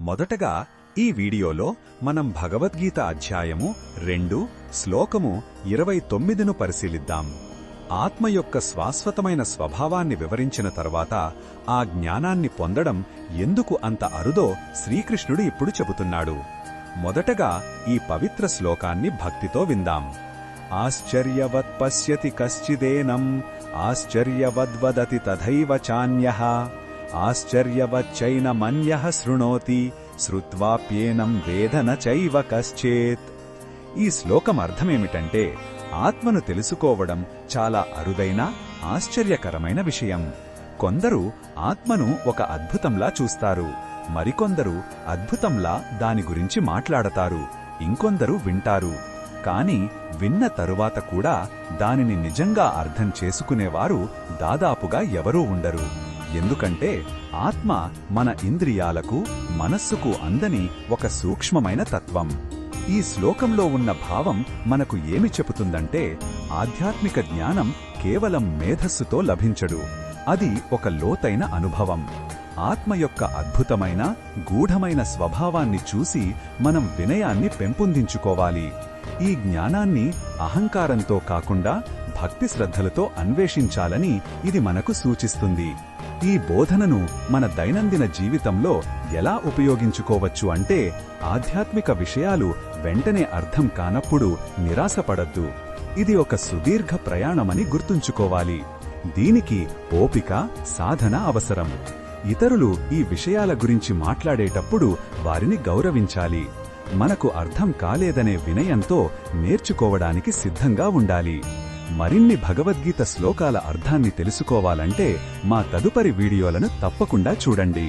మొదటగా ఈ వీడియోలో మనం భగవద్గీత అధ్యాయము 2 శ్లోకము 29ను పరిశీలిద్దాం. ఆత్మ యొక్క శాశ్వతమైన స్వభావాన్ని వివరించిన తర్వాత ఆ జ్ఞానాన్ని పొందడం ఎందుకు అంత అరుదో శ్రీకృష్ణుడు ఇప్పుడు చెబుతున్నాడు. మొదటగా ఈ పవిత్ర శ్లోకాన్ని భక్తితో విందాం. ఆశ్చర్యవత్ పశ్యతి కశ్చిదేనం ఆశ్చర్యవద్వదతి తథైవ చాన్యః ఆశ్చర్యవచ్చైన మన్యః శృణోతి శ్రుత్వాప్యేనం వేద న చైవ కశ్చేత్. ఈ శ్లోకం అర్థమేమిటంటే, ఆత్మను తెలుసుకోవడం చాలా అరుదైన ఆశ్చర్యకరమైన విషయం. కొందరు ఆత్మను ఒక అద్భుతంలా చూస్తారు, మరికొందరు అద్భుతంలా దాని గురించి మాట్లాడతారు, ఇంకొందరు వింటారు. కాని విన్న తరువాత కూడా దానిని నిజంగా అర్థం చేసుకునేవారు దాదాపుగా ఎవరూ ఉండరు. ఎందుకంటే ఆత్మ మన ఇంద్రియాలకు, మనస్సుకు అందని ఒక సూక్ష్మమైన తత్వం. ఈ శ్లోకంలో ఉన్న భావం మనకు ఏమి చెబుతుందంటే, ఆధ్యాత్మిక జ్ఞానం కేవలం మేధస్సుతో లభించడు, అది ఒక లోతైన అనుభవం. ఆత్మ యొక్క అద్భుతమైన, గూఢమైన స్వభావాన్ని చూసి మనం వినయాన్ని పెంపొందించుకోవాలి. ఈ జ్ఞానాన్ని అహంకారంతో కాకుండా భక్తి శ్రద్ధలతో అన్వేషించాలని ఇది మనకు సూచిస్తుంది. ఈ బోధనను మన దైనందిన జీవితంలో ఎలా ఉపయోగించుకోవచ్చు అంటే, ఆధ్యాత్మిక విషయాలు వెంటనే అర్థం కానప్పుడు నిరాశపడద్దు. ఇది ఒక సుదీర్ఘ ప్రయాణమని గుర్తుంచుకోవాలి. దీనికి ఓపిక, సాధన అవసరం. ఇతరులు ఈ విషయాల గురించి మాట్లాడేటప్పుడు వారిని గౌరవించాలి. మనకు అర్థం కాలేదనే వినయంతో నేర్చుకోవడానికి సిద్ధంగా ఉండాలి. మరిన్ని భగవద్గీత శ్లోకాల అర్థాన్ని తెలుసుకోవాలంటే మా తదుపరి వీడియోలను తప్పకుండా చూడండి.